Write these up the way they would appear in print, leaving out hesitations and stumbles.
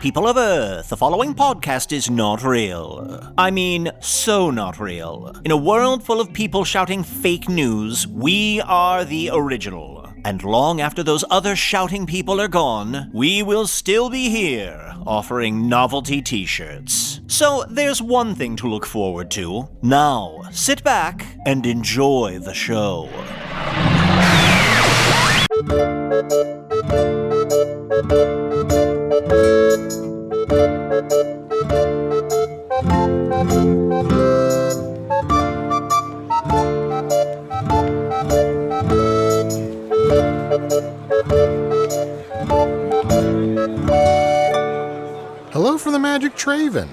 People of Earth, the following podcast is not real. I mean, so not real. In a world full of people shouting fake news, we are the original. And long after those other shouting people are gone, we will still be here, offering novelty t-shirts. So there's one thing to look forward to. Now, sit back and enjoy the show. Hello from the Magic Tavern,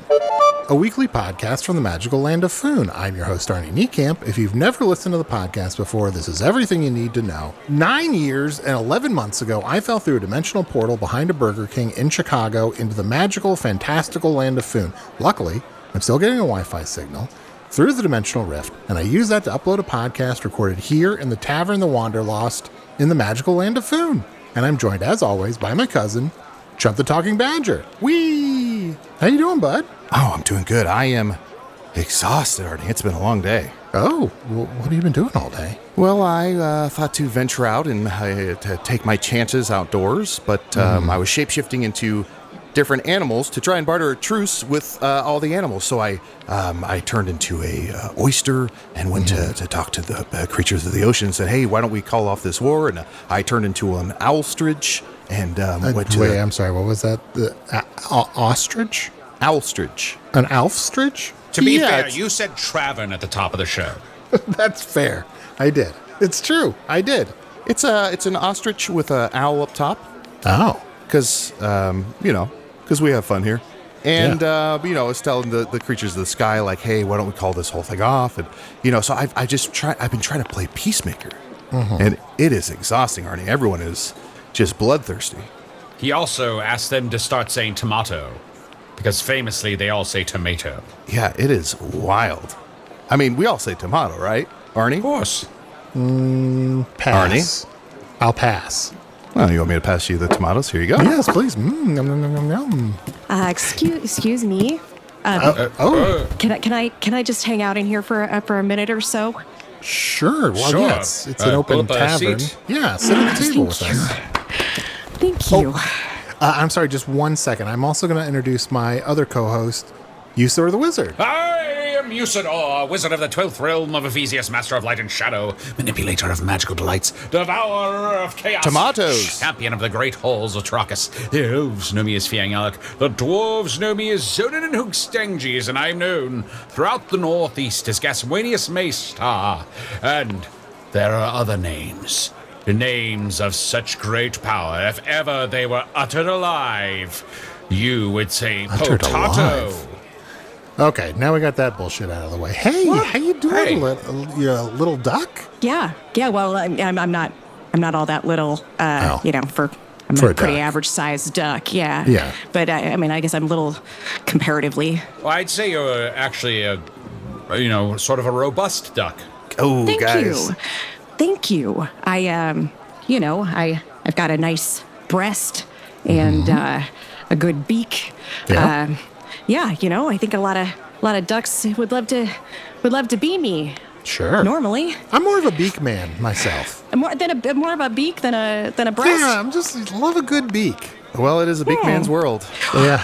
a weekly podcast from the magical land of Foon. I'm your host, Arnie Niekamp. If you've never listened to the podcast before, this is everything you need to know. 9 years and 11 months ago, I fell through a dimensional portal behind a Burger King in Chicago into the magical, fantastical land of Foon. Luckily, I'm still getting a Wi-Fi signal through the dimensional rift, and I use that to upload a podcast recorded here in the Tavern, the Wanderlost, in the magical land of Foon. And I'm joined, as always, by my cousin, Chunt the Talking Badger. Whee! How you doing, bud? Oh, I'm doing good. I am exhausted, Arnie. It's been a long day. Oh, well, what have you been doing all day? Well, I thought to venture out and to take my chances outdoors, but I was shapeshifting into different animals to try and barter a truce with all the animals. So I turned into a oyster and went to talk to the creatures of the ocean and said, hey, why don't we call off this war? And I turned into an owlstridge and went to... Wait, I'm sorry, what was that? The ostrich? Owlstridge. An ostrich? To be fair, you said Tavern at the top of the show. That's fair. I did. It's true. I did. It's an ostrich with an owl up top. Oh. Because, because we have fun here. And, I was telling the creatures of the sky, like, hey, why don't we call this whole thing off? And, so I've been trying to play Peacemaker. And it is exhausting, Arnie. Everyone is just bloodthirsty. He also asked them to start saying tomato, because famously they all say tomato. Yeah, it is wild. I mean, we all say tomato, right, Arnie? Of course. Pass. Arnie? I'll pass. Well, you want me to pass you the tomatoes? Here you go. Yes, please. Nom, nom, nom, nom. Excuse me. Can I just hang out in here for a minute or so? Sure. Well, Sure. yes. It's an open pull up a tavern. seat. Yeah, sit at the table with us. Thank you. I'm sorry, just 1 second. I'm also going to introduce my other co-host, Usidore the Wizard. I am Usidore, wizard of the 12th realm of Ephesius, master of light and shadow, manipulator of magical delights, devourer of chaos, Tomatoes. champion of the great halls of Trachis. The elves know me as Fiangalak, the dwarves know me as Zonin and Hoogstanges, and I'm known throughout the northeast as Gaswanius Maystar. And there are other names. The names of such great power, if ever they were uttered alive, you would say Uttered potato. alive. Okay, now we got that bullshit out of the way. Hey, how you doing, Hey. little duck? Yeah. Well, I'm not all that little. I'm For a a pretty duck. average sized duck. Yeah. Yeah. But I guess I'm little comparatively. Well, I'd say you're actually a sort of a robust duck. Oh, Thank guys. you. Thank you. I've got a nice breast and a good beak. Yeah. I think a lot of ducks would love to be me. Sure. Normally, I'm more of a beak man myself. more of a beak than a breast. Yeah, I'm just love a good beak. Well, it is a big man's world. Yeah.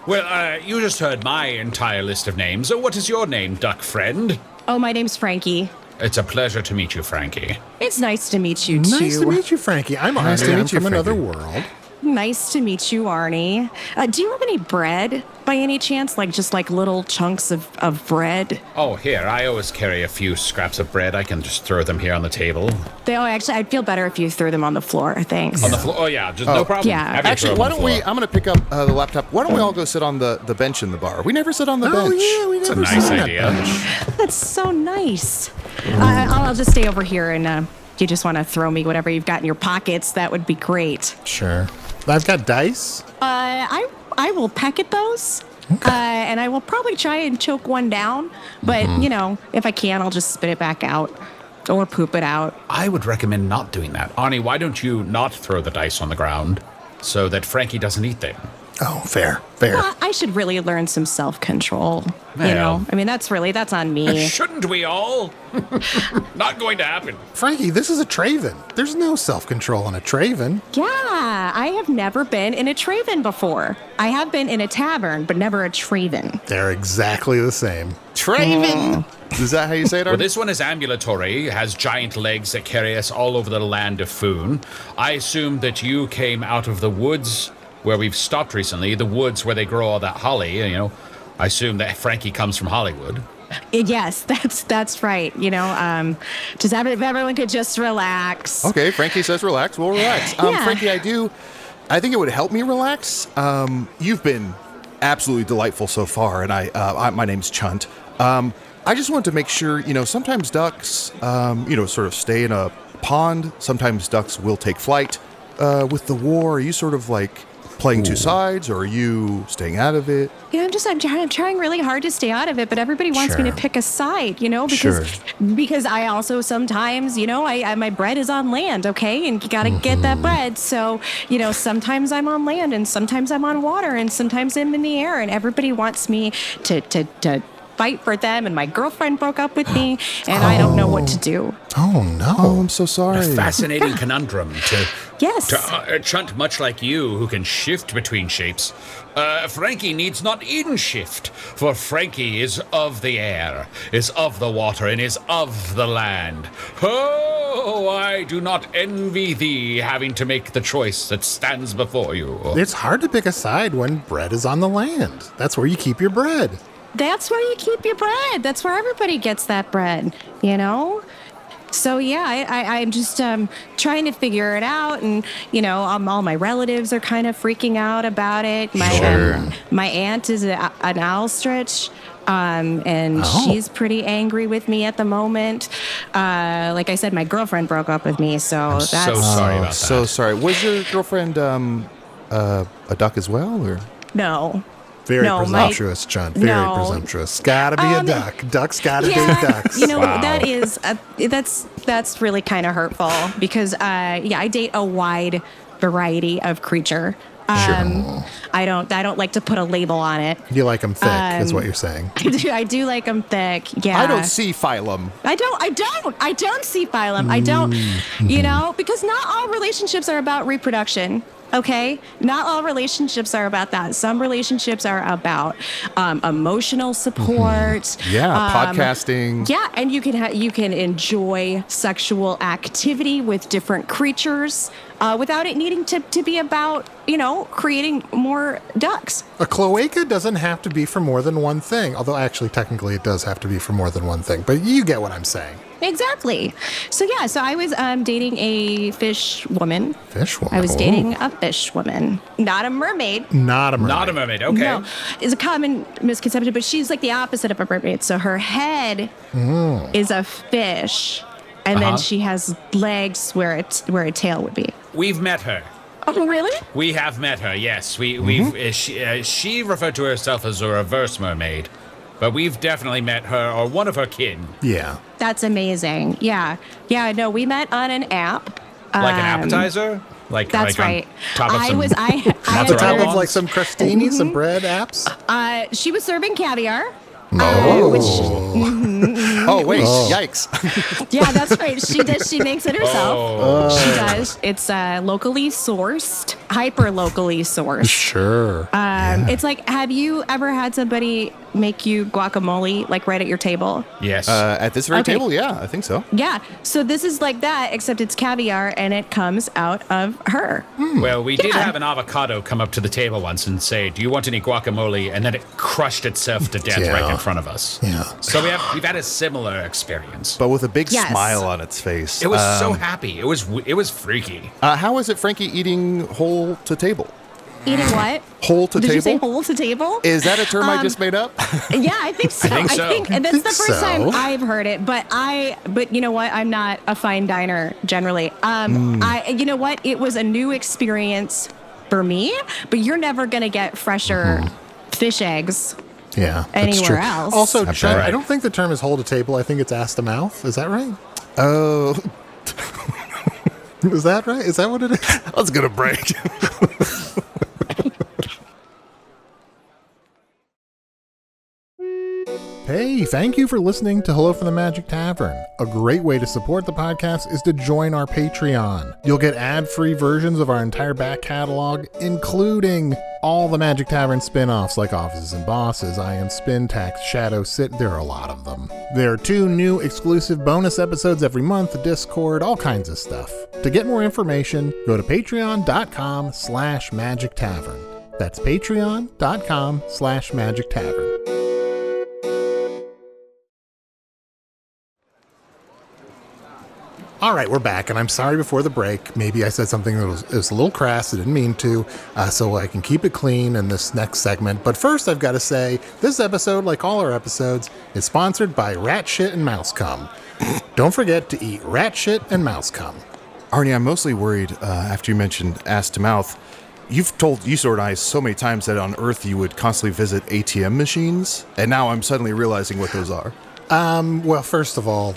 Well, you just heard my entire list of names. What is your name, duck friend? Oh, my name's Frankie. It's a pleasure to meet you, Frankie. It's nice to meet you, too. Nice to meet you, Frankie. I'm Nice Arnie. to I'm meet you, from another Frankie. world. Nice to meet you, Arnie. Do you have any bread by any chance? Just little chunks of bread? Oh, here, I always carry a few scraps of bread. I can just throw them here on the table. Actually, I'd feel better if you threw them on the floor. Thanks. On the floor? Oh, yeah, just no problem. Yeah. Have you Actually, throw why them on don't the we... floor. I'm going to pick up the laptop. Why don't we all go sit on the bench in the bar? We never sit on the bench. Oh, yeah, we It's a never nice seen that idea. bench. That's so nice. I'll just stay over here, and you just want to throw me whatever you've got in your pockets. That would be great. Sure. I've got dice. I will peck at those. And I will probably try and choke one down, but if I can, I'll just spit it back out. or poop it out. I would recommend not doing that. Arnie, why don't you not throw the dice on the ground? so that Frankie doesn't eat them. Oh, fair. Well, I should really learn some self-control. You know, I mean, that's on me. Shouldn't we all? Not going to happen. Frankie, this is a Traven. There's no self-control in a Traven. Yeah, I have never been in a Tavern before. I have been in a tavern, but never a Tavern. They're exactly the same. Traven! Is that how you say it, Well, Arnie? this one is ambulatory, has giant legs that carry us all over the land of Foon. I assume that you came out of the woods where we've stopped recently, the woods where they grow all that holly, you know. I assume that Frankie comes from Hollywood. Yes, that's right. You know, just if everyone could just relax. Okay, Frankie says relax. We'll relax. Yeah. Frankie, I think it would help me relax. You've been absolutely delightful so far, and my name's Chunt. I just wanted to make sure, you know, sometimes ducks, sort of stay in a pond. Sometimes ducks will take flight. With the war, are you sort of like playing two sides, or are you staying out of it? Yeah, I'm trying really hard to stay out of it, but everybody wants me to pick a side, you know, because I also sometimes, you know, my bread is on land, okay, and you got to get that bread. So, you know, sometimes I'm on land, and sometimes I'm on water, and sometimes I'm in the air, and everybody wants me to fight for them, and my girlfriend broke up with me, and I don't know what to do. Oh, no. Oh, I'm so sorry. A fascinating conundrum to Yes. Chunt, much like you, who can shift between shapes. Frankie needs not even shift, for Frankie is of the air, is of the water, and is of the land. Oh, I do not envy thee having to make the choice that stands before you. It's hard to pick a side when bread is on the land. That's where you keep your bread. That's where you keep your bread. That's where everybody gets that bread, you know? So, yeah, I'm just trying to figure it out. And, you know, all my relatives are kind of freaking out about it. My aunt is an ostrich, and she's pretty angry with me at the moment. Like I said, my girlfriend broke up with me, so that's... so sorry about that. So sorry. Was your girlfriend a duck as well, or? No. Very presumptuous, Chunt. Very presumptuous. Gotta be a duck. Ducks gotta date ducks. You know, that is that's really kind of hurtful because I date a wide variety of creature. I don't like to put a label on it. You like them thick, is what you're saying. I do like them thick. Yeah. I don't see phylum. I don't see phylum. I don't. You know, because not all relationships are about reproduction. Okay, not all relationships are about that. Some relationships are about emotional support. Yeah, podcasting. Yeah, and you can enjoy sexual activity with different creatures without it needing to be about, you know, creating more ducks. A cloaca doesn't have to be for more than one thing, although actually technically it does have to be for more than one thing. But you get what I'm saying. Exactly. So I was dating a fish woman. Fish woman? I was dating a fish woman. Not a mermaid. Not a mermaid. Not a mermaid, okay. No, it's a common misconception, but she's like the opposite of a mermaid. So her head is a fish, and then she has legs where a tail would be. We've met her. Oh, really? We have met her, yes. She referred to herself as a reverse mermaid, but we've definitely met her, or one of her kin. Yeah. That's amazing. Yeah. No, we met on an app. Like an appetizer? That's right. Top of I some, was I At the top had of like some crostini, some bread apps. she was serving caviar. Oh, wait. Yikes. Yeah, that's right. She makes it herself. She does. It's locally sourced, hyper locally sourced. Sure. It's like, have you ever had somebody make you guacamole like right at your table? Yes. At this very Okay. table? Yeah, I think so. Yeah. So this is like that, except it's caviar and it comes out of her. Well, we did have an avocado come up to the table once and say, "Do you want any guacamole?" And then it crushed itself to death right in front of us. Yeah. So we've had a similar experience. But with a big Yes. smile on its face. It was so happy. It was freaky. How is it Frankie eating whole to table? Eating what? Whole to Did table? you say whole to table? Is that a term I just made up? Yeah, I think so. I think so. And that's the think first time so. I've heard it. But you know what? I'm not a fine diner generally. You know what? It was a new experience for me. But you're never gonna get fresher fish eggs. Yeah. That's Anywhere true. else. Also, That's Chunt, right. I don't think the term is hold a table. I think it's ass to mouth. Is that right? Oh. Is that right? Is that what it is? Let's get a break. Hey, thank you for listening to Hello from the Magic Tavern. A great way to support the podcast is to join our Patreon. You'll get ad-free versions of our entire back catalog, including all the Magic Tavern spin-offs like Offices and Bosses, Ion Spin, Tax, Shadow, Sit. There are a lot of them. There are 2 new exclusive bonus episodes every month, Discord, all kinds of stuff. To get more information, go to patreon.com/Magic Tavern. That's patreon.com/Magic Tavern. All right, we're back, and I'm sorry before the break. Maybe I said something that was a little crass. I didn't mean to, so I can keep it clean in this next segment. But first, I've got to say, this episode, like all our episodes, is sponsored by Rat Shit and Mouse Cum. Don't forget to eat rat shit and mouse cum. Arnie, I'm mostly worried after you mentioned ass to mouth. You've told Usidore and I so many times that on Earth you would constantly visit ATM machines, and now I'm suddenly realizing what those are. Well, first of all,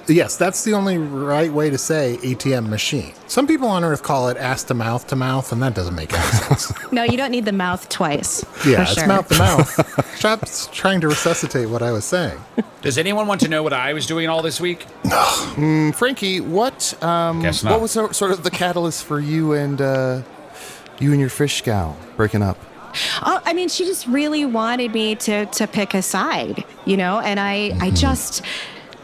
yes, that's the only right way to say ATM machine. Some people on Earth call it ass to mouth, and that doesn't make any sense. No, you don't need the mouth twice. Yeah, for it's sure. mouth to mouth. Stop trying to resuscitate what I was saying. Does anyone want to know what I was doing all this week? Frankie, what Guess not. what was sort of the catalyst for you and your fish gal breaking up? Oh, I mean, she just really wanted me to pick a side, and I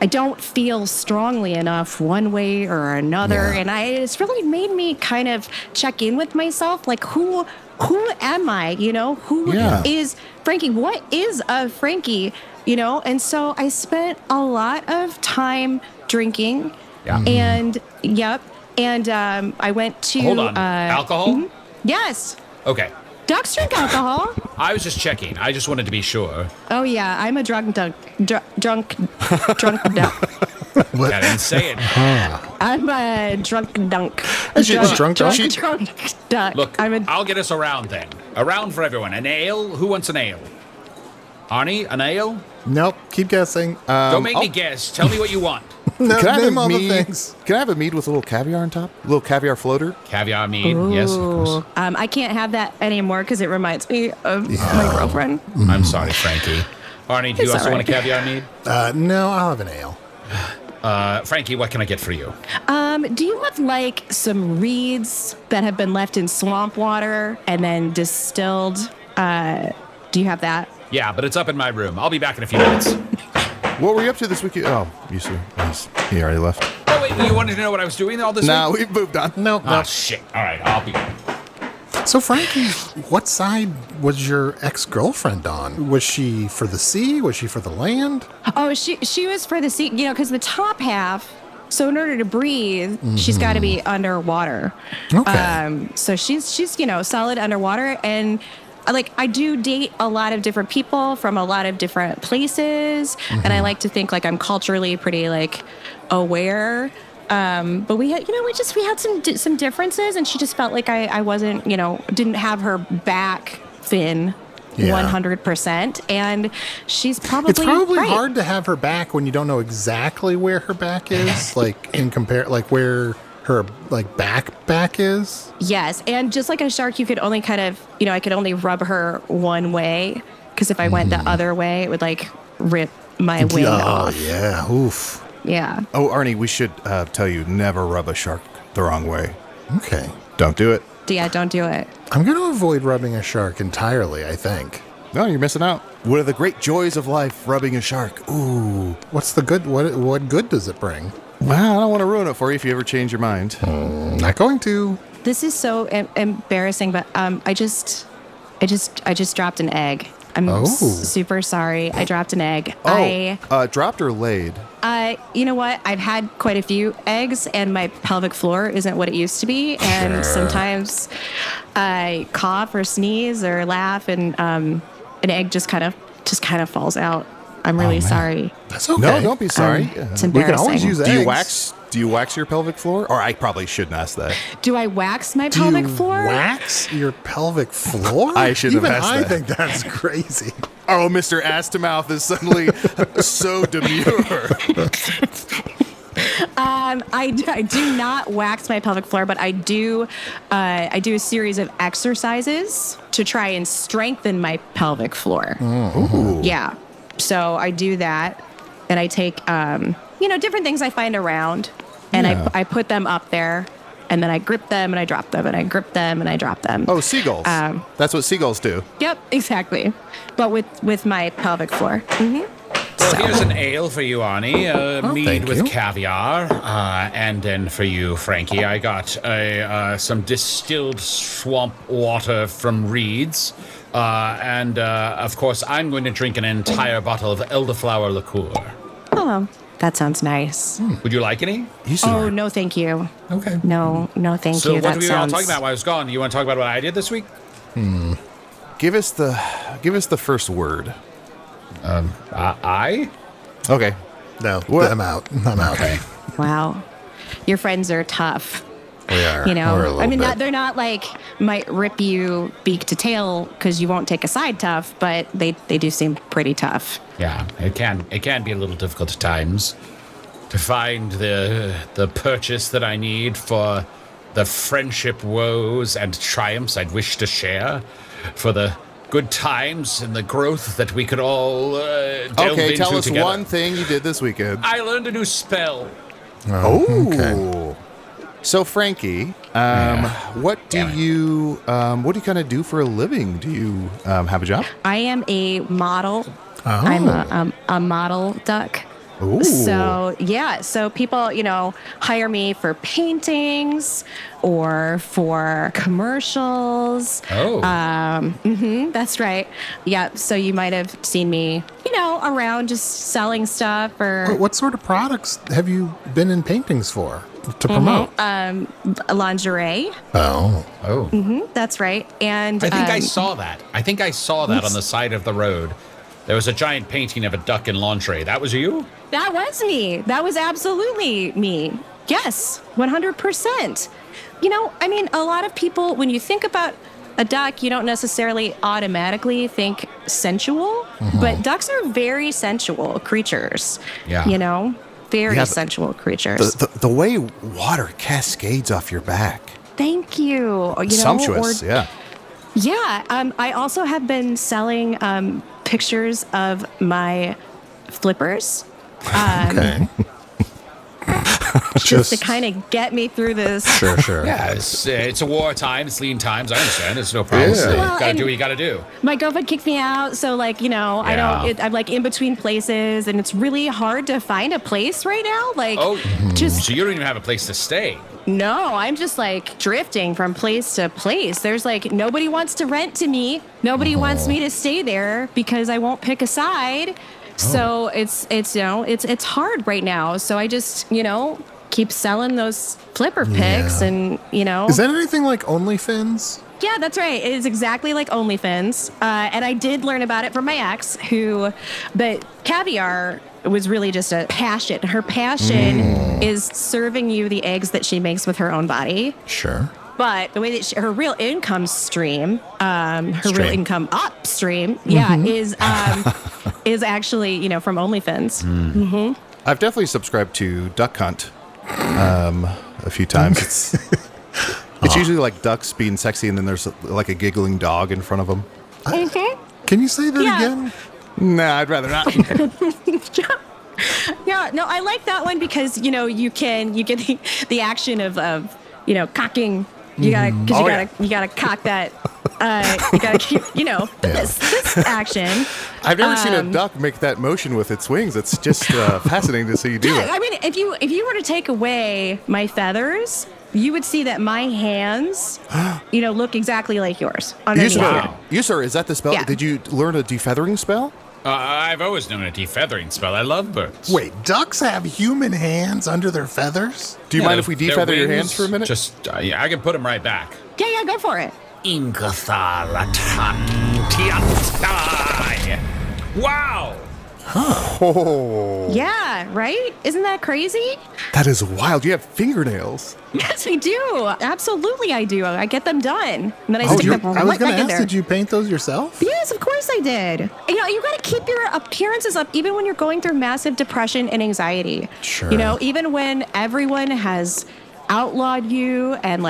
don't feel strongly enough one way or another. Yeah. And it's really made me kind of check in with myself. Like, who am I? Who is Frankie? What is a Frankie? And so I spent a lot of time drinking. Yeah. And, And I went to... Hold on. Alcohol? mhm. Yes. Okay. Ducks drink alcohol. I was just checking. I just wanted to be sure. Oh, yeah. I'm a drunk duck. Drunk duck. I didn't say it. I'm a drunk dunk. Drunk duck? Drunk duck. Look, I'll get us around then. Around for everyone. An ale? Who wants an ale? Arnie, an ale? Nope, keep guessing. Don't make me guess. Tell me what you want. No, Can I have name a all the mead? things. Can I have a mead with a little caviar on top? A little caviar floater? Caviar mead? Yes, of course. Ooh. I can't have that anymore because it reminds me of my girlfriend. I'm sorry, Frankie. Arnie, do you It's also all want a right. caviar mead? No, I'll have an ale. Frankie, what can I get for you? Do you have like some reeds that have been left in swamp water and then distilled? Do you have that? Yeah, but it's up in my room. I'll be back in a few minutes. What were you up to this week? Oh, you see. He already left. Oh, wait, you wanted to know what I was doing all this Nah, week? we've moved on. Nope, Oh, nope. shit. All right, I'll be... So, Frankie, what side was your ex-girlfriend on? Was she for the sea? Was she for the land? Oh, she was for the sea, because the top half. So in order to breathe, she's got to be underwater. Okay. So she's solid underwater, and I do date a lot of different people from a lot of different places, and I like to think like I'm culturally pretty aware. But we had some differences, and she just felt like I wasn't, didn't have her back fin. Yeah. 100%, and she's probably It's probably right. hard to have her back when you don't know exactly where her back is, where her back is. Yes, and just like a shark, you could only kind of, I could only rub her one way, because if I went the other way, it would rip my wing off. Oh yeah, oof. Yeah. Oh, Arnie, we should tell you, never rub a shark the wrong way. Okay. Don't do it. Yeah, don't do it. I'm going to avoid rubbing a shark entirely, I think. No, you're missing out. What are the great joys of life, rubbing a shark? Ooh. What's the good? What good does it bring? Well, I don't want to ruin it for you if you ever change your mind. Not going to. This is so embarrassing, but I just dropped an egg. I'm super sorry. I dropped an egg. Dropped or laid? You know what? I've had quite a few eggs, and my pelvic floor isn't what it used to be. And sometimes I cough or sneeze or laugh, and an egg just kind of falls out. I'm really sorry. That's okay. No, don't be sorry. It's We embarrassing. can always use eggs. Do you wax your pelvic floor? Or I probably shouldn't ask that. Do I wax my Do pelvic you floor? wax your pelvic floor? I should have Even asked I that. think that's crazy. Oh, Mr. Ass to Mouth is suddenly so demure. I do not wax my pelvic floor, but I do a series of exercises to try and strengthen my pelvic floor. Ooh. Yeah. So I do that, and I take different things I find around, and I put them up there, and then I grip them and I drop them, and I grip them and I drop them. Oh, seagulls. That's what seagulls do. Yep, exactly. But with my pelvic floor. Mm-hmm. Well, here's an ale for you, Arnie. Mead thank with you. caviar. And then for you, Frankie, I got some distilled swamp water from Reed's. And of course, I'm going to drink an entire bottle of elderflower liqueur. Oh, that sounds nice. Would you like any? Oh, no, thank you. Okay. No, thank So you. what were we all talking about while I was gone? You want to talk about what I did this week? Give us the first word. I? Okay. No, What? I'm out. I'm out. Okay. Wow. Your friends are tough. We are. You know, We're a little I mean, bit. they're not like might rip you beak to tail because you won't take a side tough, but they do seem pretty tough. Yeah, it can be a little difficult at times to find the purchase that I need for the friendship woes and triumphs I'd wish to share, for the good times and the growth that we could all delve Okay, into tell us together. one thing you did this weekend. I learned a new spell. Oh. Okay. So, Frankie, what do Damn it. you kind of do for a living? Do you have a job? I am a model. Oh. I'm a model duck. Ooh. So yeah, so people, hire me for paintings or for commercials. Oh. That's right. Yeah, so you might have seen me, around just selling stuff or What sort of products have you been in paintings for to promote? lingerie. Oh. That's right. And I think I saw that. On the side of the road. There was a giant painting of a duck in lingerie. That was you? that was me. That was absolutely me. Yes, 100%. I mean, a lot of people, when you think about a duck, you don't necessarily automatically think sensual, but ducks are very sensual creatures. Yeah. Very Yeah, but sensual creatures. The way water cascades off your back. Thank you. Sumptuous, or- yeah. Yeah. I also have been selling pictures of my flippers. Okay. Just to kind of get me through this. Sure. Yeah, it's a war time. It's lean times. I understand. It's no problem. Yeah. You Well, gotta and- do what you gotta do. My girlfriend kicked me out, so I don't. I'm like in between places, and it's really hard to find a place right now. Like, just So you don't even have a place to stay. no, I'm just like drifting from place to place. There's like nobody wants to rent to me. Nobody wants me to stay there because I won't pick a side. So it's hard right now. So I just keep selling those flipper pics, Yeah. and Is that anything like OnlyFans? Yeah, that's right. It is exactly like OnlyFans. And I did learn about it from my ex, but caviar was really just a passion. Her passion is serving you the eggs that she makes with her own body. Sure. But the way that her real income stream, real income upstream, is actually, from OnlyFans. I've definitely subscribed to Duck Hunt a few times. It's usually like ducks being sexy, and then there's like a giggling dog in front of them. Can you say that Yeah. again? Nah, I'd rather not. Yeah, no, I like that one because you get the action of cocking. You gotta cock that. You gotta keep this action. I've never seen a duck make that motion with its wings. It's just fascinating to see you do Yeah, it. I mean, if you were to take away my feathers, you would see that my hands, look exactly like yours. Underneath here. Usidore, is that the spell? Yeah. Did you learn a defeathering spell? I've always known a defeathering spell. I love birds. Wait, ducks have human hands under their feathers? Do you mind if we Their defeather your wings, hands for a minute? Just, I can put them right back. Yeah, go for it. Wow! Oh. Yeah, right? Isn't that crazy? That is wild. You have fingernails. Yes, I do. Absolutely, I do. I get them done. And then I stick them I was right going back to in ask, there. did you paint those yourself? Yes, of course I did. You got to keep your appearances up even when you're going through massive depression and anxiety. Sure. Even when everyone has outlawed you and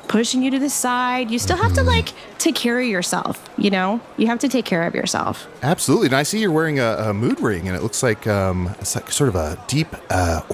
pushing you to the side, you still have to take care of yourself. You have to take care of yourself. Absolutely. And I see you're wearing a mood ring, and it looks like it's like sort of a deep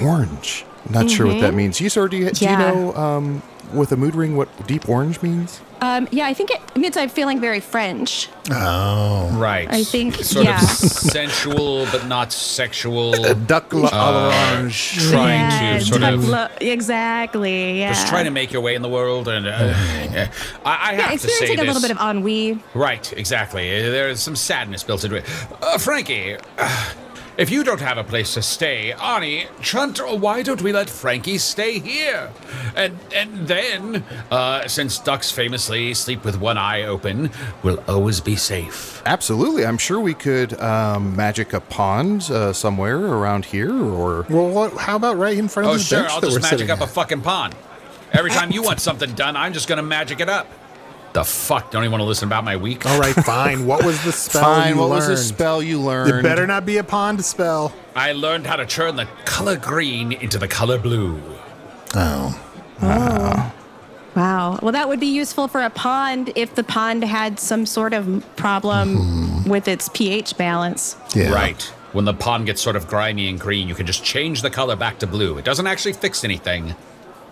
orange. Not sure what that means. Do you know with a mood ring what deep orange means? Yeah, I think it means I'm feeling very French. Oh. Right. I think, sort of sensual but not sexual. Duck l'orange. Trying to sort of exactly. Yeah. just trying to make your way in the world, and I have to say experiencing this. a little bit of ennui. Right, exactly. There's some sadness built into it. Frankie, if you don't have a place to stay, Arnie, Chunt, why don't we let Frankie stay here? And then, since ducks famously sleep with one eye open, we'll always be safe. Absolutely. I'm sure we could magic a pond somewhere around here, or... Well, how about right in front of Oh, this sure, bench I'll that just we're magic sitting up a at? fucking pond. Every time you want something done, I'm just gonna magic it up. The fuck? Don't even want to listen about my week? All right, fine. What was the spell Fine, you what learned? was the spell you learned? It better not be a pond spell. I learned how to turn the color green into the color blue. Oh. Wow. Well, that would be useful for a pond if the pond had some sort of problem with its pH balance. Yeah. Right. When the pond gets sort of grimy and green, you can just change the color back to blue. It doesn't actually fix anything,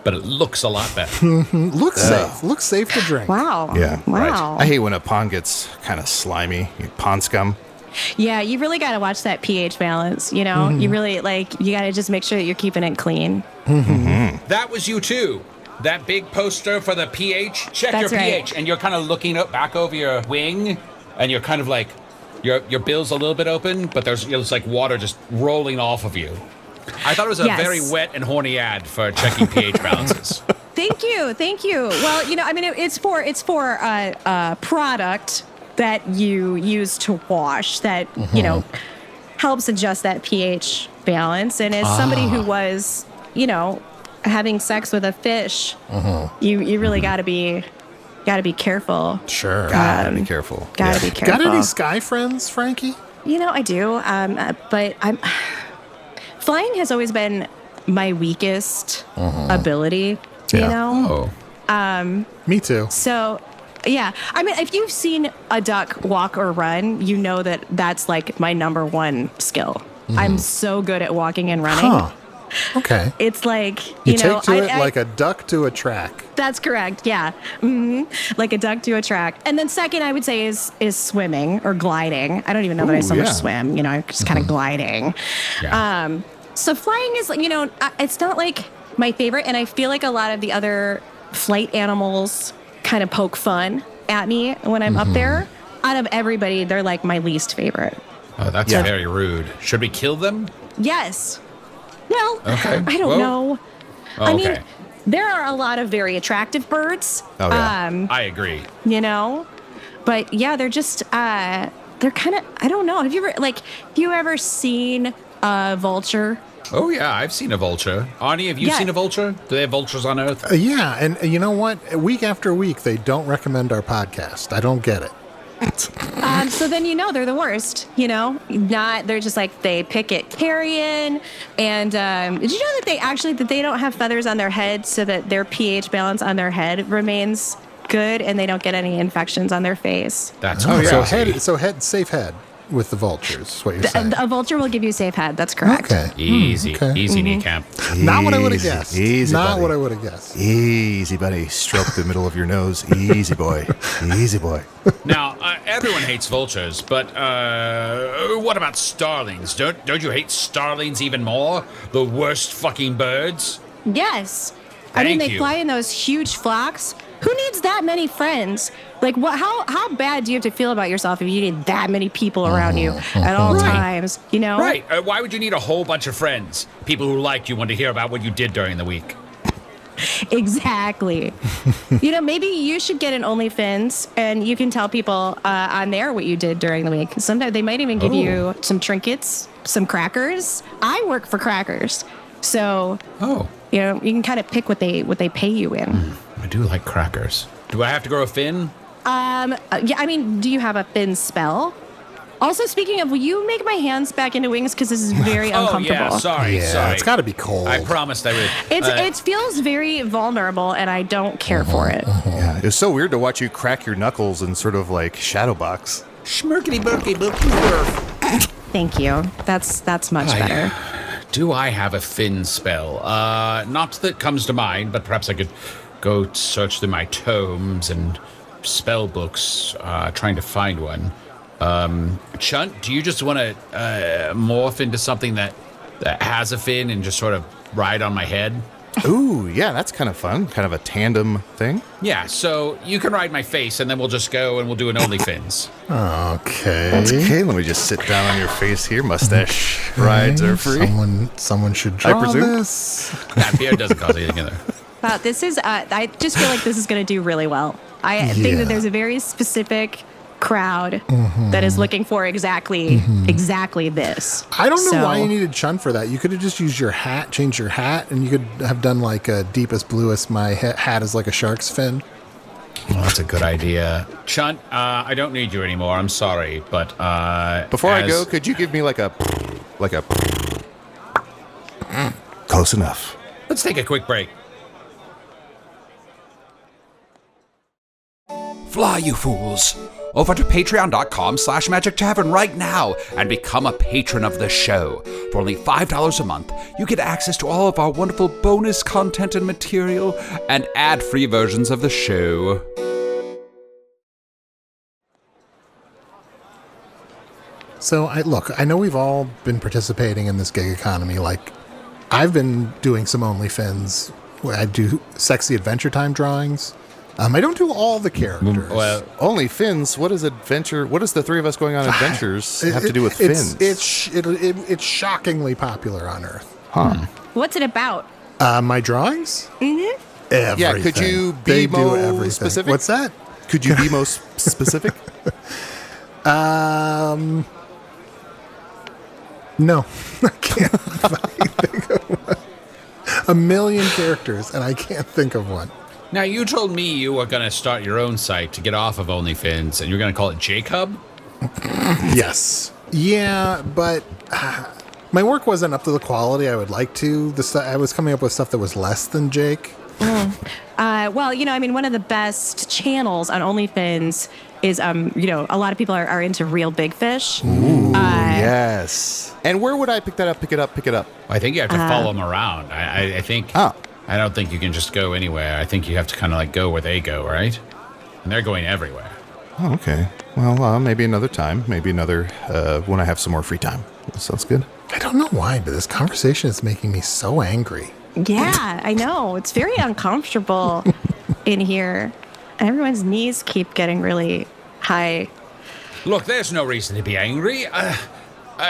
but it looks a lot better. Looks safe. Looks safe to drink. Wow. Yeah, Wow. I hate when a pond gets kind of slimy. Pond scum. Yeah, you really got to watch that pH balance. You really you got to just make sure that you're keeping it clean. That was you too. That big poster for the pH. Check That's your right. pH, and you're kind of looking up back over your wing, and you're kind of like your bill's a little bit open, but there's like water just rolling off of you. I thought it was a Yes. very wet and horny ad for checking pH balances. Thank you. Well, it's for a product that you use to wash that helps adjust that pH balance. And as somebody who was having sex with a fish, you really got to be careful. Sure. Gotta be careful. Gotta be careful. Got any sky friends, Frankie? I do. But flying has always been my weakest ability. Yeah. Oh. Me too. So, yeah. I mean, if you've seen a duck walk or run, you know that that's like my number one skill. I'm so good at walking and running. Huh. Okay. It's like, You take to it I- like a duck to a track. That's correct. Yeah. Like a duck to a track. And then second, I would say is swimming or gliding. I don't even know that I so much yeah. swim, I'm just kind of gliding. Yeah. So flying is, it's not like my favorite. And I feel like a lot of the other flight animals kind of poke fun at me when I'm up there. Out of everybody, they're like my least favorite. Oh, that's Yeah. very rude. Should we kill them? Yes. Well, Okay. I don't Well, know. Oh, I mean, okay. there are a lot of very attractive birds. Oh, yeah. I agree. But yeah, they're just they're kind of, I don't know. Have you ever seen a vulture? Oh, yeah, I've seen a vulture. Arnie, have you Yeah. seen a vulture? Do they have vultures on Earth? Yeah, and you know what? Week after week, they don't recommend our podcast. I don't get it. So then they're the worst. They're just like they pick at carrion. And did you know that they don't have feathers on their head so that their pH balance on their head remains good and they don't get any infections on their face? That's Oh, crazy. so safe head with the vultures, is what you're saying. A vulture will give you safe head. That's correct. Okay. Easy, Okay. easy, Niekamp. Not what I would have Easy, guessed. easy, Not buddy. what I would have guessed. Easy, buddy. Stroke the middle of your nose. Easy, boy. Easy, boy. Now, everyone hates vultures, but what about starlings? Don't you hate starlings even more? The worst fucking birds? Yes. I mean, Thank they you. fly in those huge flocks. Who needs that many friends? Like, how bad do you have to feel about yourself if you need that many people around you at all Right. times? Right. Why would you need a whole bunch of friends? People who like you want to hear about what you did during the week. Exactly. Maybe you should get an OnlyFans and you can tell people on there what you did during the week. Sometimes they might even give you some trinkets, some crackers. I work for crackers. So, you know, you can kind of pick what they pay you in. I do like crackers. Do I have to grow a fin? Yeah, I mean, do you have a fin spell? Also, speaking of, will you make my hands back into wings? Because this is very uncomfortable. Oh, yeah, sorry. It's got to be cold. I promised I would. It feels very vulnerable, and I don't care for it. Yeah, it's so weird to watch you crack your knuckles and sort of like shadow box. Schmirkity burky burky. Thank you. That's much better. Do I have a fin spell? Not that comes to mind, but perhaps I could go search through my tomes and spell books, trying to find one. Chunt, do you just want to morph into something that has a fin and just sort of ride on my head? Ooh, yeah, that's kind of fun. Kind of a tandem thing. Yeah, so you can ride my face, and then we'll just go and we'll do an OnlyFins. Okay. That's okay. Let me just sit down on your face here. Mustache rides are free. Someone should draw this. That beard doesn't cause anything either. Wow, this is, I just feel like this is going to do really well. I think that there's a very specific crowd that is looking for exactly this. I don't know why you needed Chunt for that. You could have just used your hat, changed your hat, and you could have done like a deepest, bluest. My hat is like a shark's fin. Well, that's a good idea. Chunt, I don't need you anymore. I'm sorry, but before I go, could you give me like a close enough? Let's take a quick break. Fly, you fools! Over to patreon.com/Magic Tavern right now and become a patron of the show. For only $5 a month, you get access to all of our wonderful bonus content and material and ad-free versions of the show. So, I know we've all been participating in this gig economy. Like, I've been doing some OnlyFins where I do sexy Adventure Time drawings. I don't do all the characters. Well, only fins. What is adventure? What does the three of us going on adventures have to do with fins? It's shockingly popular on Earth. Huh. What's it about? My drawings? Mm-hmm. Everything. Yeah, could you be more specific? What's that? Could you be most specific? No, I can't think of one. A million characters, and I can't think of one. Now, you told me you were going to start your own site to get off of OnlyFins, and you're going to call it Jacob? Yes. Yeah, but my work wasn't up to the quality I would like to. I was coming up with stuff that was less than Jake. Well, one of the best channels on OnlyFins is, a lot of people are into real big fish. Ooh, yes. And where would I pick that up? Pick it up. I think you have to follow them around. I think... Oh. I don't think you can just go anywhere. I think you have to kind of like go where they go, right? And they're going everywhere. Oh, okay. Well, maybe another time. Maybe another when I have some more free time. That sounds good. I don't know why, but this conversation is making me so angry. Yeah, I know. It's very uncomfortable in here. Everyone's knees keep getting really high. Look, there's no reason to be angry.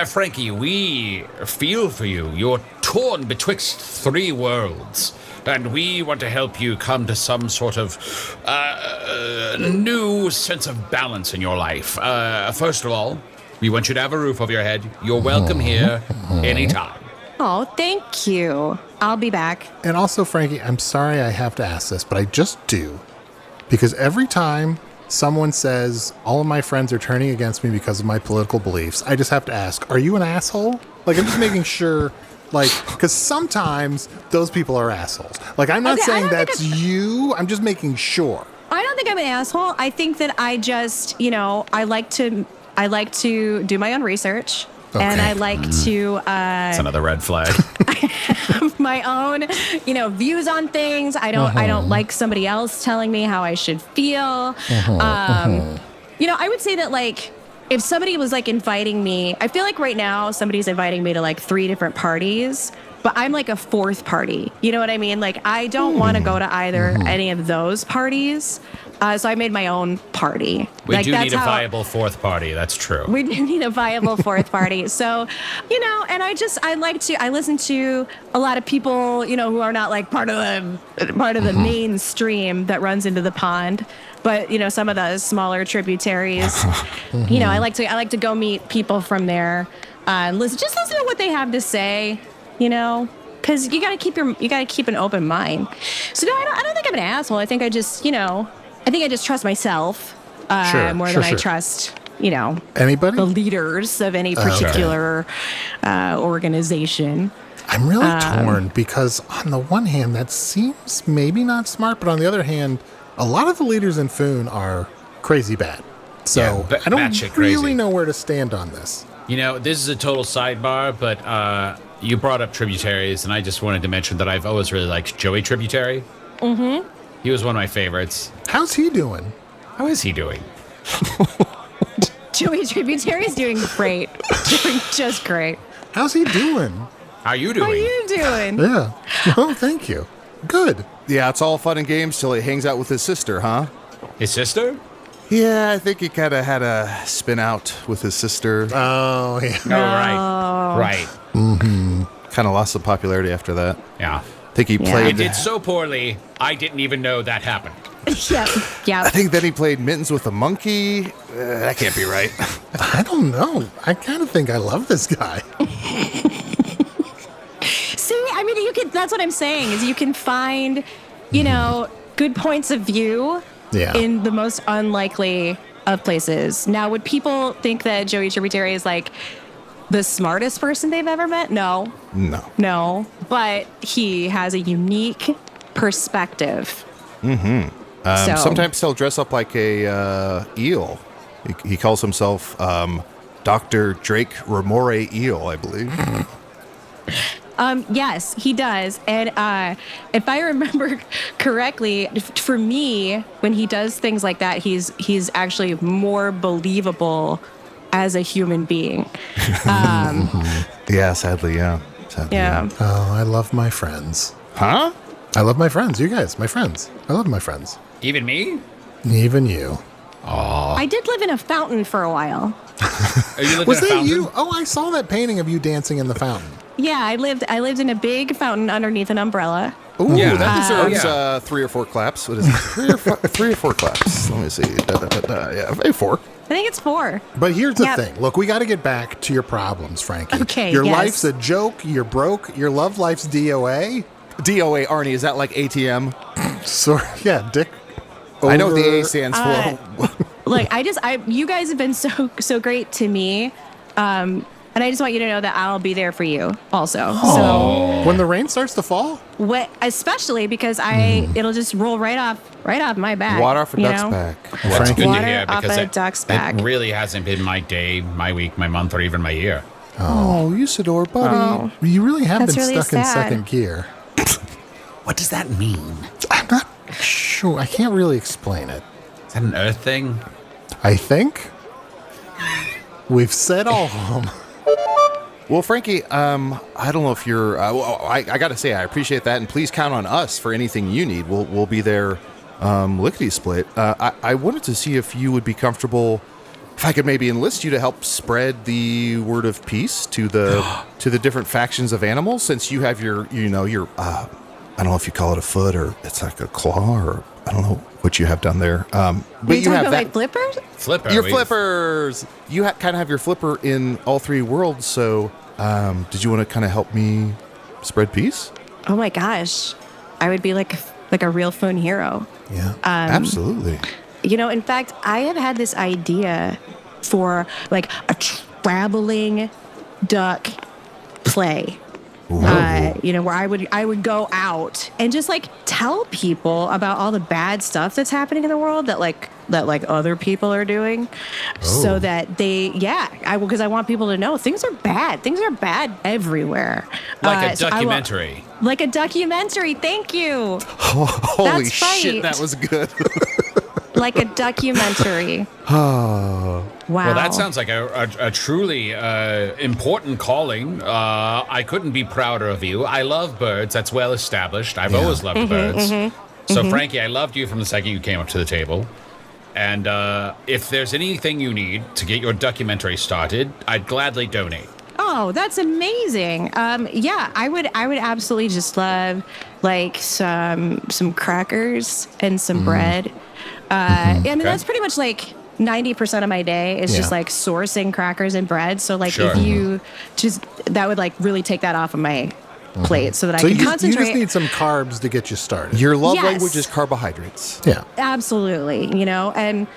Frankie, we feel for you. You're torn betwixt three worlds. And we want to help you come to some sort of new sense of balance in your life. First of all, we want you to have a roof over your head. You're welcome here anytime. Oh, thank you. I'll be back. And also, Frankie, I'm sorry I have to ask this, but I just do. Because every time someone says, all of my friends are turning against me because of my political beliefs, I just have to ask, are you an asshole? Like, I'm just making sure... Like, because sometimes those people are assholes. Like, I'm not saying that's you. I'm just making sure. I don't think I'm an asshole. I think that I just, I like to do my own research. Okay. And I like to... It's another red flag. I have my own, views on things. I don't like somebody else telling me how I should feel. I would say that, like... If somebody was like inviting me, I feel like right now somebody's inviting me to like 3 different parties, but I'm like a 4th party. You know what I mean? Like I don't want to go to either any of those parties. So I made my own party. We do need a viable 4th party. That's true. We do need a viable 4th party. So, and I listen to a lot of people, who are not like part of the mainstream that runs into the pond. But some of the smaller tributaries, I like to go meet people from there. listen to what they have to say, because you got to keep an open mind. So no, I don't think I'm an asshole. I think I just trust myself more than I trust, Anybody? the leaders of any particular organization. I'm really torn because on the one hand, that seems maybe not smart, but on the other hand, a lot of the leaders in Foon are crazy bad. So I don't really know where to stand on this. This is a total sidebar, but you brought up tributaries, and I just wanted to mention that I've always really liked Joey Tributary. Mm-hmm. He was one of my favorites. How's he doing? How is he doing? Joey Tributary's doing great. Doing just great. How's he doing? How you doing? How are you doing? Yeah. Oh, thank you. Good. Yeah, it's all fun and games till he hangs out with his sister, huh? His sister? Yeah, I think he kind of had a spin out with his sister. Oh, yeah. Oh, right. Mm-hmm. Kind of lost some popularity after that. Yeah. I think he played... It did so poorly, I didn't even know that happened. Yeah. I think then he played Mittens with a monkey. That can't be right. I don't know. I kind of think I love this guy. See, I mean, that's what I'm saying, is you can find, good points of view in the most unlikely of places. Now, would people think that Joey Tributary is like the smartest person they've ever met? No. But he has a unique perspective. Mm-hmm. Sometimes he'll dress up like a eel. He calls himself Dr. Drake Remore Eel, I believe. Yes, he does. And if I remember correctly, for me, when he does things like that, he's actually more believable as a human being. Yeah, sadly, yeah. Oh, I love my friends. Huh? I love my friends. You guys, my friends. I love my friends. Even me? Even you. Aww. I did live in a fountain for a while. Was that you? Oh, I saw that painting of you dancing in the fountain. Yeah, I lived in a big fountain underneath an umbrella. Ooh, that deserves 3 or 4 claps. What is it? 3 or 4 claps. Let me see. Yeah, maybe 4. I think it's 4. But here's the thing. Look, we got to get back to your problems, Frankie. Okay, your life's a joke. You're broke. Your love life's DOA. DOA, Arnie, is that like ATM? Yeah, Dick. I know what the A stands for. Look, you guys have been so great to me. And I just want you to know that I'll be there for you also. Oh. So when the rain starts to fall? Especially because it'll just roll right off my back. Water off a duck's back. Well, that's good Water to hear off because a duck's back. It really hasn't been my day, my week, my month, or even my year. Oh, Usidore, buddy. Oh, you really have been really stuck in sad. second gear. What does that mean? I'm not sure. I can't really explain it. Is that an Earth thing? I think we've said all. Well, Frankie, I don't know if you're... I got to say, I appreciate that, and please count on us for anything you need. We'll be there lickety-split. I wanted to see if you would be comfortable, if I could maybe enlist you to help spread the word of peace to the different factions of animals, since you have your I don't know if you call it a foot or it's like a claw or I don't know what you have down there. But you have that flippers? Your flippers. You kind of have your flipper in all 3 worlds. So, did you want to kind of help me spread peace? Oh my gosh, I would be like a real phone hero. Yeah, absolutely. In fact, I have had this idea for like a traveling duck play. Where I would go out and just like tell people about all the bad stuff that's happening in the world that other people are doing, so that because I want people to know things are bad. Things are bad everywhere. Like a documentary. Like a documentary. Thank you. Holy shit, that was good. Like a documentary. Oh. Wow. Well, that sounds like a truly important calling. I couldn't be prouder of you. I love birds. That's well established. I've always loved birds. So, Frankie, I loved you from the second you came up to the table. And if there's anything you need to get your documentary started, I'd gladly donate. Oh, that's amazing. I would absolutely just love like some crackers and some bread. I mean, that's pretty much like 90% of my day is just like sourcing crackers and bread. So like if you just, that would like really take that off of my plate so that I can concentrate. You just need some carbs to get you started. Your love language is carbohydrates. Yeah. Absolutely. You know, and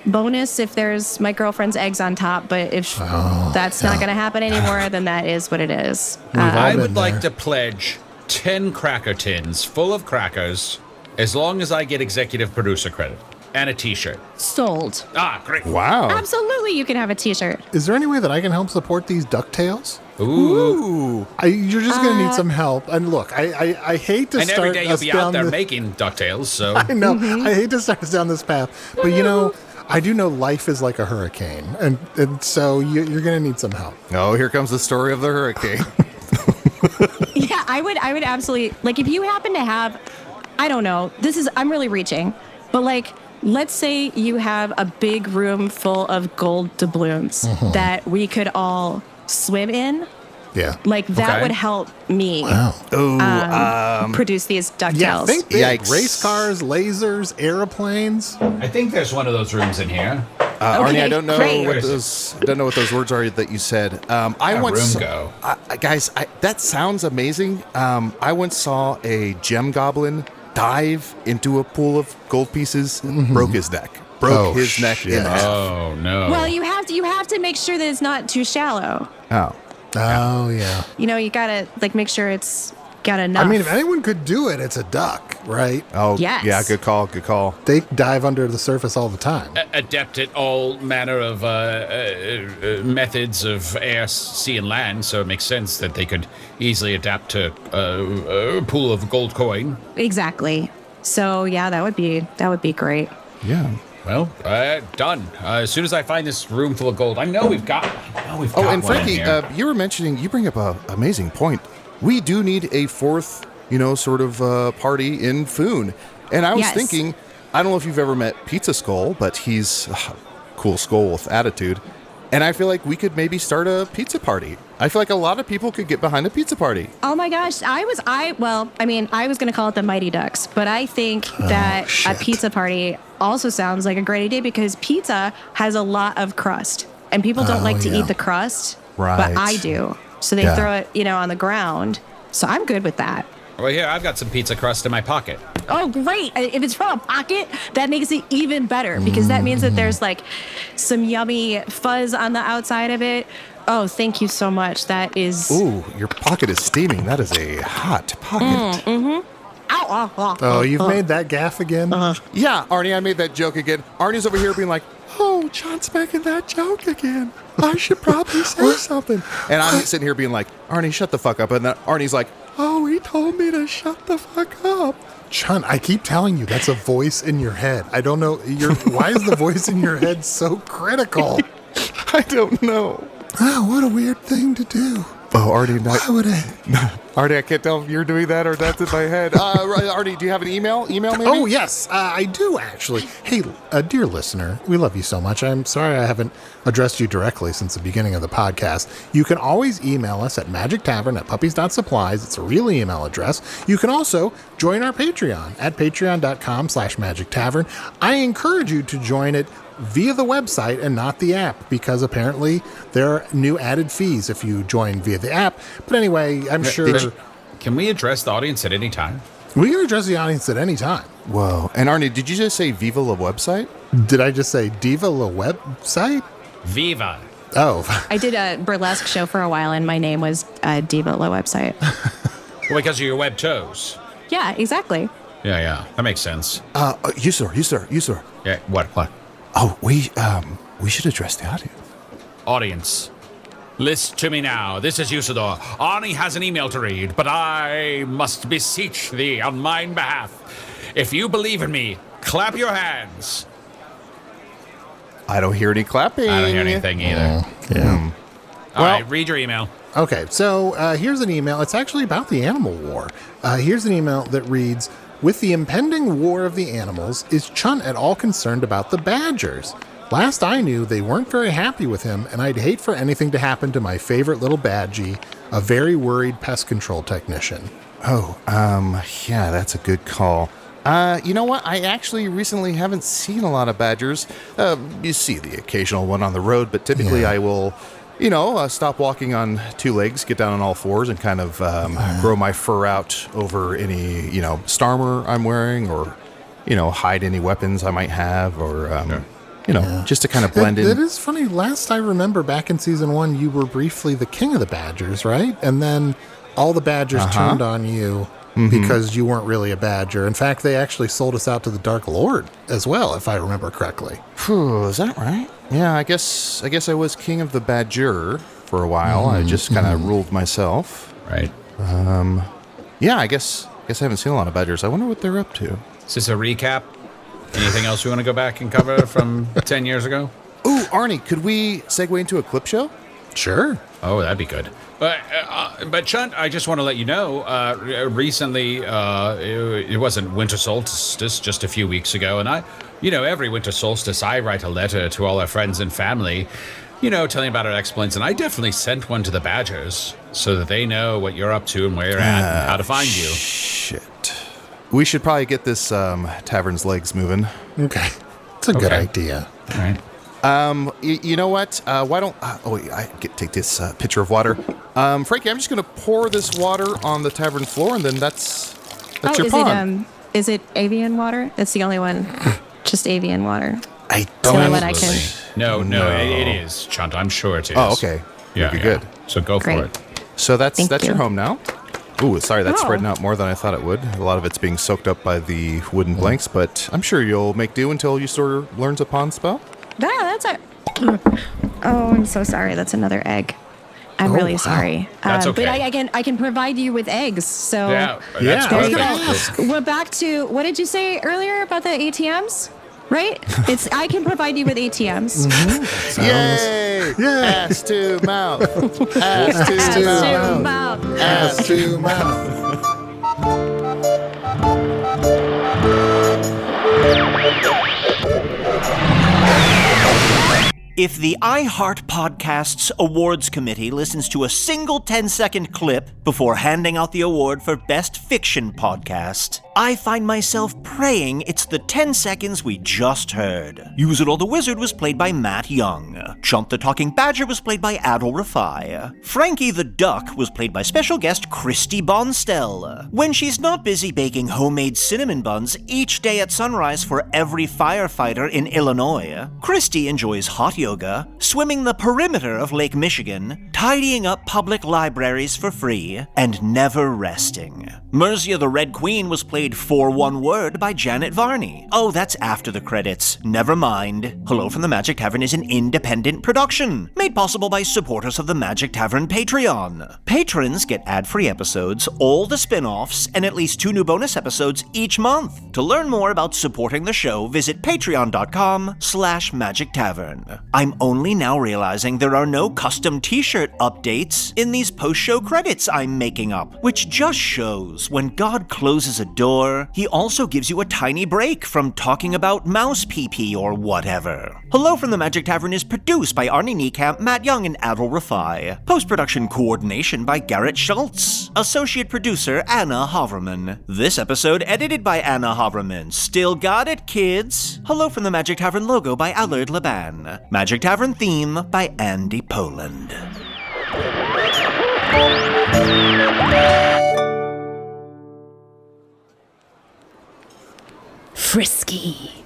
bonus if there's my girlfriend's eggs on top, but if that's not going to happen anymore, then that is what it is. I would like to pledge 10 cracker tins full of crackers as long as I get executive producer credit. And a t-shirt. Sold. Ah, great. Wow. Absolutely, you can have a t-shirt. Is there any way that I can help support these DuckTales? Ooh. You're just going to need some help. And look, I hate to and start every day you'll us be down out there this- making DuckTales, so... I know. I hate to start us down this path. But, you know, I do know life is like a hurricane. And so you're going to need some help. Oh, here comes the story of the hurricane. Yeah, I would absolutely, like if you happen to have, I don't know, I'm really reaching, but like, let's say you have a big room full of gold doubloons that we could all swim in. Yeah. Like that would help me produce these DuckTales. Yeah, think big. Yikes. Race cars, lasers, airplanes. I think there's one of those rooms in here. Arnie, I don't know great. what those words are that you said. I once go. guys, that sounds amazing. I once saw a gem goblin dive into a pool of gold pieces, broke his neck. Broke his neck in half. Oh, no. Well, you have to make sure that it's not too shallow. Oh. Oh, yeah. You know, you gotta like make sure it's got enough. I mean, if anyone could do it, it's a duck, right? Oh, Yes. yeah, good call. They dive under the surface all the time. Adept at all manner of methods of air, sea, and land, so it makes sense that they could easily adapt to a pool of gold coin. Exactly. So yeah, that would be great. Yeah. Well, done. As soon as I find this room full of gold, I know we've got Oh, and one in Frankie, here. you were mentioning, you bring up an amazing point. We do need a fourth, sort of party in Foon. And I was Yes. thinking, I don't know if you've ever met Pizza Skull, but he's cool skull with attitude. And I feel like we could maybe start a pizza party. I feel like a lot of people could get behind a pizza party. Oh my gosh, I was going to call it the Mighty Ducks, but I think that a shit. pizza party also sounds like a great idea because pizza has a lot of crust and people don't like to eat the crust, Right. but I do. So they Yeah. throw it, on the ground. So I'm good with that. Well, here, I've got some pizza crust in my pocket. Oh, great. If it's from a pocket, that makes it even better because that means that there's like some yummy fuzz on the outside of it. Oh, thank you so much. That is... Ooh, your pocket is steaming. That is a hot pocket. Ow, ow, ow, Oh, you've made that gaff again? Yeah, Arnie, I made that joke again. Arnie's over here being like, oh, Chunt's making that joke again. I should probably say something. And I'm sitting here being like, Arnie, shut the fuck up. And then Arnie's like, oh, he told me to shut the fuck up. Chunt, I keep telling you, that's a voice in your head. I don't know. Why is the voice in your head so critical? I don't know. Oh, what a weird thing to do. Oh, Arnie, Why would I? Arnie, I can't tell if you're doing that or that's in my head. Arnie, do you have an email? Email maybe? Oh, yes, I do actually. Hey, dear listener, we love you so much. I'm sorry I haven't addressed you directly since the beginning of the podcast. You can always email us at magictavern@puppies.supplies. It's a real email address. You can also join our Patreon at patreon.com/magictavern. I encourage you to join it via the website and not the app because apparently there are new added fees if you join via the app. But anyway, I'm sure Can we address the audience at any time? we can address the audience at any time. Whoa. And Arnie, did you just say Viva la website? Did I just say Diva La website? Viva. Oh, I did a burlesque show for a while, and my name was Diva La website. Well, because of your web toes. Yeah, exactly. Yeah, that makes sense. You sir. Yeah, what? Oh, we should address the audience. Audience, listen to me now. This is Usidore. Arnie has an email to read, but I must beseech thee on mine behalf. If you believe in me, clap your hands. I don't hear any clapping. I don't hear anything either. yeah. All right, read your email. Okay, so here's an email. It's actually about the animal war. Here's an email that reads, with the impending war of the animals, is Chunt at all concerned about the badgers? Last I knew, they weren't very happy with him, and I'd hate for anything to happen to my favorite little badgie, a very worried pest control technician. Oh, yeah, that's a good call. You know what? I actually recently haven't seen a lot of badgers. You see the occasional one on the road, but typically I will, stop walking on two legs, get down on all fours, and kind of grow my fur out over any, starmer I'm wearing, or, hide any weapons I might have, or, just to kind of blend in. It is funny. Last I remember, back in season 1, you were briefly the king of the badgers, right? And then all the badgers turned on you. Because you weren't really a badger. In fact, they actually sold us out to the Dark Lord as well, if I remember correctly. Is that right? Yeah, I guess I was king of the badger for a while. I just kind of ruled myself. Right. Yeah, I guess I haven't seen a lot of badgers. I wonder what they're up to. Is this a recap? Anything else we want to go back and cover from 10 years ago? Ooh, Arnie, could we segue into a clip show? Sure. Oh, that'd be good. But Chunt, I just want to let you know, recently, it wasn't winter solstice just a few weeks ago, and every winter solstice, I write a letter to all our friends and family, telling about our exploits, and I definitely sent one to the Badgers so that they know what you're up to and where you're at and how to find you. Shit. We should probably get this tavern's legs moving. Okay. It's a good idea. All right. You know what? Why don't... take this pitcher of water. Frankie, I'm just going to pour this water on the tavern floor, and then that's your pond. Is it avian water? It's the only one. Just avian water. I It's the only one I can... No, it is, Chunt. I'm sure it is. Oh, okay. Yeah, good. So go Great. for it. So that's Thank your you. home now? Ooh, sorry, that's Oh. spreading out more than I thought it would. A lot of it's being soaked up by the wooden planks, but I'm sure you'll make do until Usidore learns a pond spell. That's it. Oh, I'm so sorry. That's another egg. I'm really sorry. That's okay. But I can provide you with eggs. So That's I was perfect. gonna ask. we're back to what did you say earlier about the ATMs? Right? I can provide you with ATMs. Yay! Yeah. Ass to mouth. Ass to mouth. Ass to mouth. If the iHeart Podcasts Awards Committee listens to a single 10-second clip before handing out the award for Best Fiction Podcast, I find myself praying it's the 10 seconds we just heard. Usidore the Wizard was played by Matt Young. Chunt the Talking Badger was played by Adal Rifai. Frankie the Duck was played by special guest Christy Bonstell. When she's not busy baking homemade cinnamon buns each day at sunrise for every firefighter in Illinois, Christy enjoys hot yoga, swimming the perimeter of Lake Michigan, tidying up public libraries for free, and never resting. Merzia the Red Queen was played for one word by Janet Varney. Oh, that's after the credits. Never mind. Hello from the Magic Tavern is an independent production, made possible by supporters of the Magic Tavern Patreon. Patrons get ad-free episodes, all the spin-offs, and at least 2 new bonus episodes each month. To learn more about supporting the show, visit patreon.com/Magic Tavern. I'm only now realizing there are no custom t-shirt updates in these post-show credits I'm making up, which just shows when God closes a door, he also gives you a tiny break from talking about mouse pee-pee or whatever. Hello from the Magic Tavern is produced by Arnie Niekamp, Matt Young, and Adal Rifai. Post-production coordination by Garrett Schultz. Associate producer Anna Havermann. This episode edited by Anna Havermann. Still got it, kids? Hello from the Magic Tavern logo by Allard Laban. Magic Tavern theme by Andy Poland. Frisky.